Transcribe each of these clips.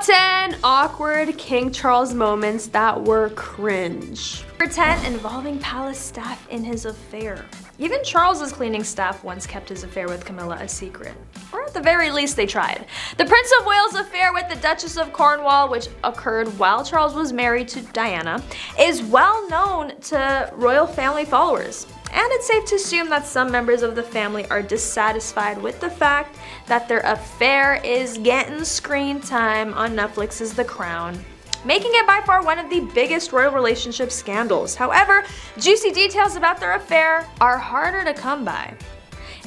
Top 10 awkward King Charles moments that were cringe. Number 10, involving palace staff in his affair. Even Charles's cleaning staff once kept his affair with Camilla a secret. Or at the very least, they tried. The Prince of Wales' affair with the Duchess of Cornwall, which occurred while Charles was married to Diana, is well known to royal family followers. And it's safe to assume that some members of the family are dissatisfied with the fact that their affair is getting screen time on Netflix's The Crown, making it by far one of the biggest royal relationship scandals. However, juicy details about their affair are harder to come by.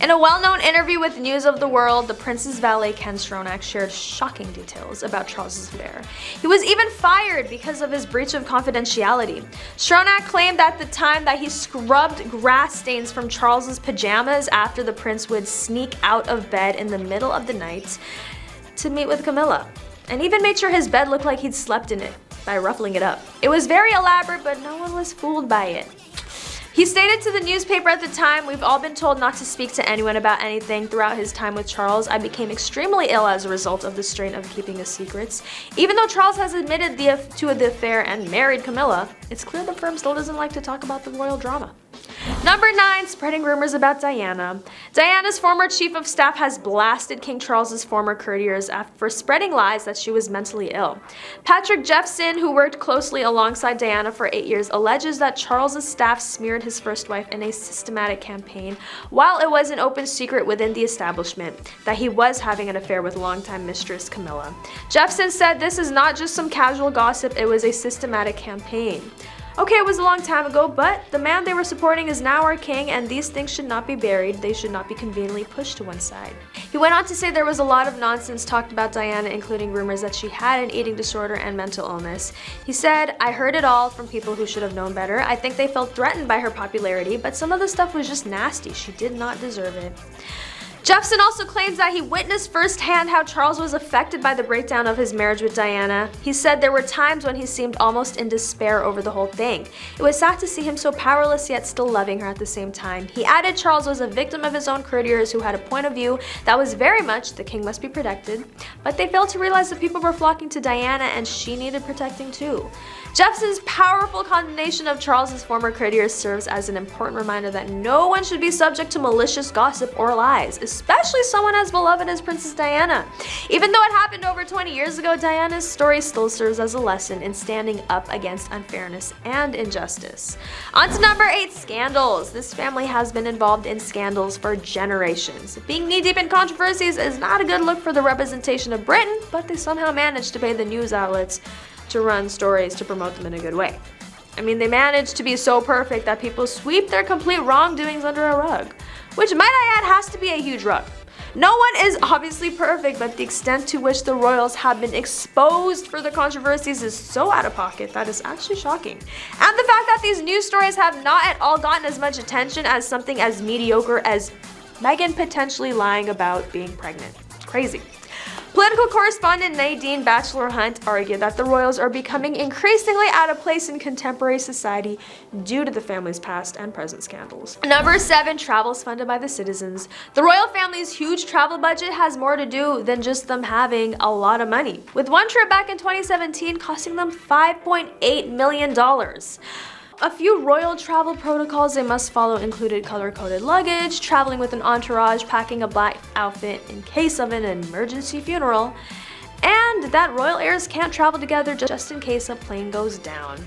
In a well-known interview with News of the World, the prince's valet Ken Stronach shared shocking details about Charles's affair. He was even fired because of his breach of confidentiality. Stronach claimed at the time that he scrubbed grass stains from Charles's pajamas after the prince would sneak out of bed in the middle of the night to meet with Camilla, and even made sure his bed looked like he'd slept in it by ruffling it up. It was very elaborate, but no one was fooled by it. He stated to the newspaper at the time, "We've all been told not to speak to anyone about anything throughout his time with Charles. I became extremely ill as a result of the strain of keeping his secrets. Even though Charles has admitted to the affair and married Camilla, it's clear the firm still doesn't like to talk about the royal drama." Number 9, spreading rumors about Diana. Diana's former chief of staff has blasted King Charles's former courtiers for spreading lies that she was mentally ill. Patrick Jeffson, who worked closely alongside Diana for 8 years, alleges that Charles's staff smeared his first wife in a systematic campaign, while it was an open secret within the establishment that he was having an affair with longtime mistress Camilla. Jeffson said, "This is not just some casual gossip, it was a systematic campaign." Okay, it was a long time ago, but the man they were supporting is now our king, and these things should not be buried. They should not be conveniently pushed to one side. He went on to say there was a lot of nonsense talked about Diana, including rumors that she had an eating disorder and mental illness. He said, "I heard it all from people who should have known better. I think they felt threatened by her popularity, but some of the stuff was just nasty. She did not deserve it." Jeffson also claims that he witnessed firsthand how Charles was affected by the breakdown of his marriage with Diana. He said there were times when he seemed almost in despair over the whole thing. It was sad to see him so powerless yet still loving her at the same time. He added Charles was a victim of his own courtiers who had a point of view that was very much the king must be protected, but they failed to realize that people were flocking to Diana and she needed protecting too. Jeffson's powerful condemnation of Charles's former courtiers serves as an important reminder that no one should be subject to malicious gossip or lies, especially someone as beloved as Princess Diana. Even though it happened over 20 years ago, Diana's story still serves as a lesson in standing up against unfairness and injustice. On to number 8, scandals. This family has been involved in scandals for generations. Being knee-deep in controversies is not a good look for the representation of Britain, but they somehow managed to pay the news outlets to run stories to promote them in a good way. I mean, they managed to be so perfect that people sweep their complete wrongdoings under a rug, which, might I add, has to be a huge rug. No one is obviously perfect, but the extent to which the royals have been exposed for the controversies is so out of pocket that is actually shocking. And the fact that these news stories have not at all gotten as much attention as something as mediocre as Meghan potentially lying about being pregnant. Crazy. Political correspondent Nadine Batchelor-Hunt argued that the royals are becoming increasingly out of place in contemporary society due to the family's past and present scandals. Number 7, travels funded by the citizens. The royal family's huge travel budget has more to do than just them having a lot of money, with one trip back in 2017 costing them $5.8 million. A few royal travel protocols they must follow included color-coded luggage, traveling with an entourage, packing a black outfit in case of an emergency funeral, and that royal heirs can't travel together just in case a plane goes down.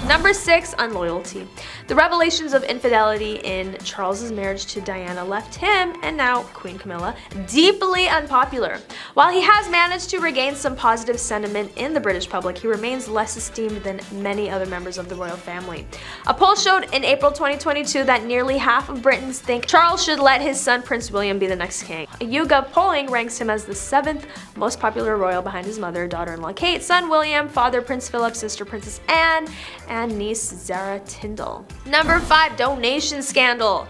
Number 6, unloyalty. The revelations of infidelity in Charles's marriage to Diana left him, and now Queen Camilla, deeply unpopular. While he has managed to regain some positive sentiment in the British public, he remains less esteemed than many other members of the royal family. A poll showed in April 2022 that nearly half of Britons think Charles should let his son Prince William be the next king. A YouGov polling ranks him as the 7th most popular royal behind his mother, daughter-in-law Kate, son William, father Prince Philip, sister Princess Anne, and niece Zara Tyndall. Number 5, donation scandal.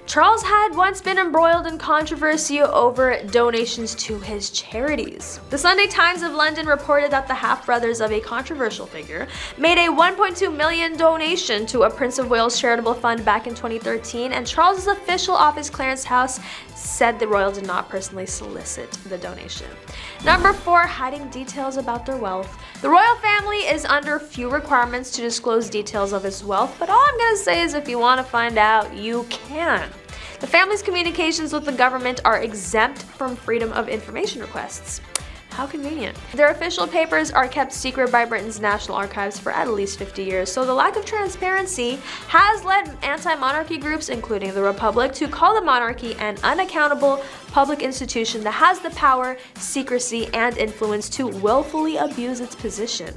Charles had once been embroiled in controversy over donations to his charities. The Sunday Times of London reported that the half-brothers of a controversial figure made a $1.2 million donation to a Prince of Wales charitable fund back in 2013, and Charles's official office, Clarence House, said the royal did not personally solicit the donation. Number 4, hiding details about their wealth. The royal family is under few requirements to disclose details of its wealth, but all I'm gonna say is if you want to find out, you can. The family's communications with the government are exempt from freedom of information requests. How convenient. Their official papers are kept secret by Britain's National Archives for at least 50 years, so the lack of transparency has led anti-monarchy groups, including the Republic, to call the monarchy an unaccountable public institution that has the power, secrecy, and influence to willfully abuse its position.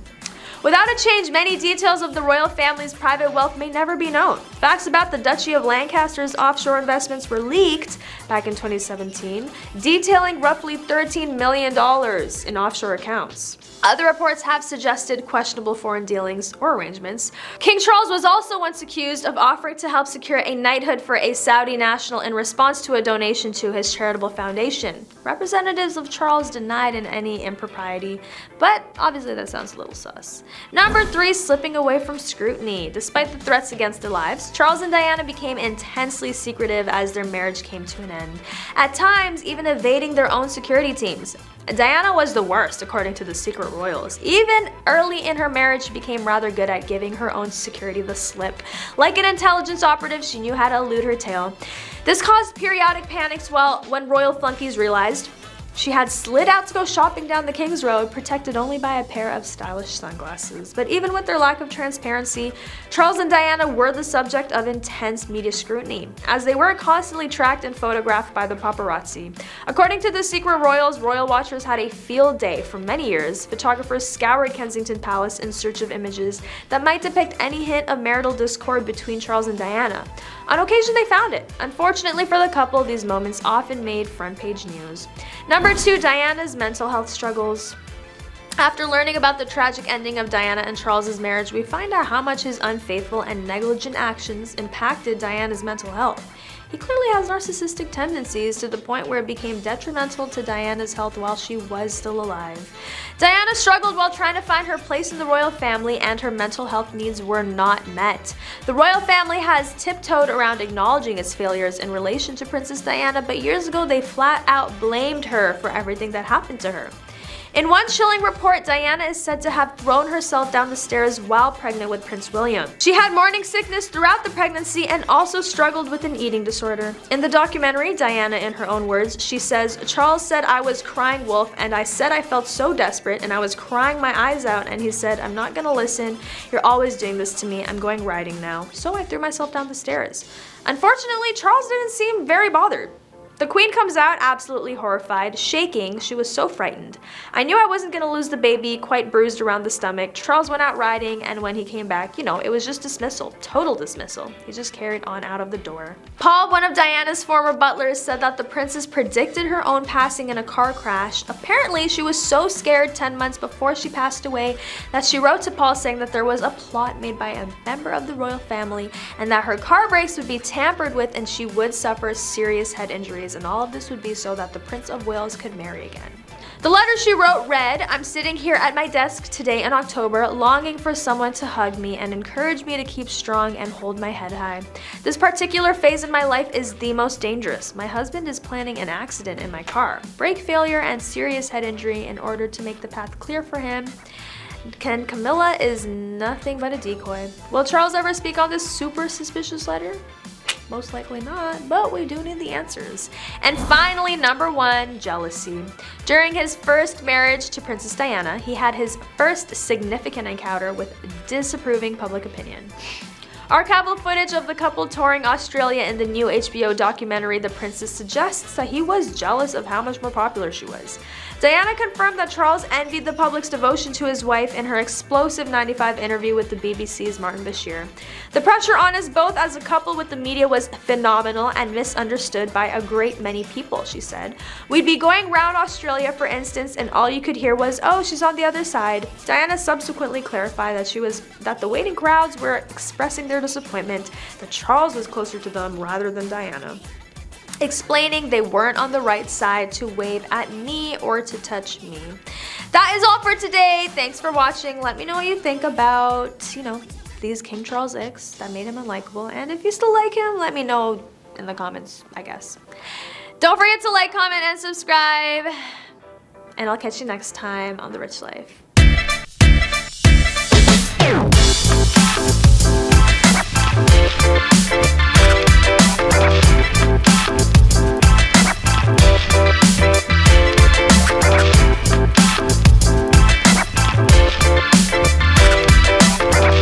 Without a change, many details of the royal family's private wealth may never be known. Facts about the Duchy of Lancaster's offshore investments were leaked back in 2017, detailing roughly $13 million in offshore accounts. Other reports have suggested questionable foreign dealings or arrangements. King Charles was also once accused of offering to help secure a knighthood for a Saudi national in response to a donation to his charitable foundation. Representatives of Charles denied any impropriety, but obviously that sounds a little sus. Number 3, slipping away from scrutiny. Despite the threats against their lives, Charles and Diana became intensely secretive as their marriage came to an end, at times even evading their own security teams. Diana was the worst, according to the secret royals. Even early in her marriage, she became rather good at giving her own security the slip. Like an intelligence operative, she knew how to elude her tail. This caused periodic panics when royal flunkies realized she had slid out to go shopping down the King's Road, protected only by a pair of stylish sunglasses. But even with their lack of transparency, Charles and Diana were the subject of intense media scrutiny, as they were constantly tracked and photographed by the paparazzi. According to the secret royals, royal watchers had a field day for many years. Photographers scoured Kensington Palace in search of images that might depict any hint of marital discord between Charles and Diana. On occasion, they found it. Unfortunately for the couple, these moments often made front-page news. Number 2, Diana's mental health struggles. After learning about the tragic ending of Diana and Charles's marriage, we find out how much his unfaithful and negligent actions impacted Diana's mental health. He clearly has narcissistic tendencies to the point where it became detrimental to Diana's health while she was still alive. Diana struggled while trying to find her place in the royal family, and her mental health needs were not met. The royal family has tiptoed around acknowledging its failures in relation to Princess Diana, but years ago they flat out blamed her for everything that happened to her. In one chilling report, Diana is said to have thrown herself down the stairs while pregnant with Prince William. She had morning sickness throughout the pregnancy and also struggled with an eating disorder. In the documentary, Diana, in her own words, she says, "Charles said I was crying wolf, and I said I felt so desperate and I was crying my eyes out, and he said, 'I'm not gonna listen. You're always doing this to me. I'm going riding now.' So I threw myself down the stairs." Unfortunately, Charles didn't seem very bothered. The Queen comes out absolutely horrified, shaking. She was so frightened. "I knew I wasn't gonna lose the baby, quite bruised around the stomach." Charles went out riding, and when he came back, it was just dismissal, total dismissal. He just carried on out of the door. Paul, one of Diana's former butlers, said that the princess predicted her own passing in a car crash. Apparently, she was so scared 10 months before she passed away that she wrote to Paul saying that there was a plot made by a member of the royal family and that her car brakes would be tampered with and she would suffer serious head injuries. And all of this would be so that the Prince of Wales could marry again. The letter she wrote read, "I'm sitting here at my desk today in October, longing for someone to hug me and encourage me to keep strong and hold my head high. This particular phase in my life is the most dangerous. My husband is planning an accident in my car, brake failure and serious head injury in order to make the path clear for him. And Camilla is nothing but a decoy." Will Charles ever speak on this super suspicious letter? Most likely not, but we do need the answers. And finally, number 1, jealousy. During his first marriage to Princess Diana, he had his first significant encounter with disapproving public opinion. Archival footage of the couple touring Australia in the new HBO documentary The Princess suggests that he was jealous of how much more popular she was. Diana confirmed that Charles envied the public's devotion to his wife in her explosive '95 interview with the BBC's Martin Bashir. "The pressure on us both as a couple with the media was phenomenal and misunderstood by a great many people," she said. "We'd be going round Australia, for instance, and all you could hear was, 'Oh, she's on the other side.'" Diana subsequently clarified that the waiting crowds were expressing their disappointment that Charles was closer to them rather than Diana, explaining they weren't on the right side to wave at me or to touch me. That is all for today. Thanks for watching. Let me know what you think about, these King Charles icks that made him unlikable. And if you still like him, let me know in the comments, I guess. Don't forget to like, comment, and subscribe. And I'll catch you next time on The Rich Life.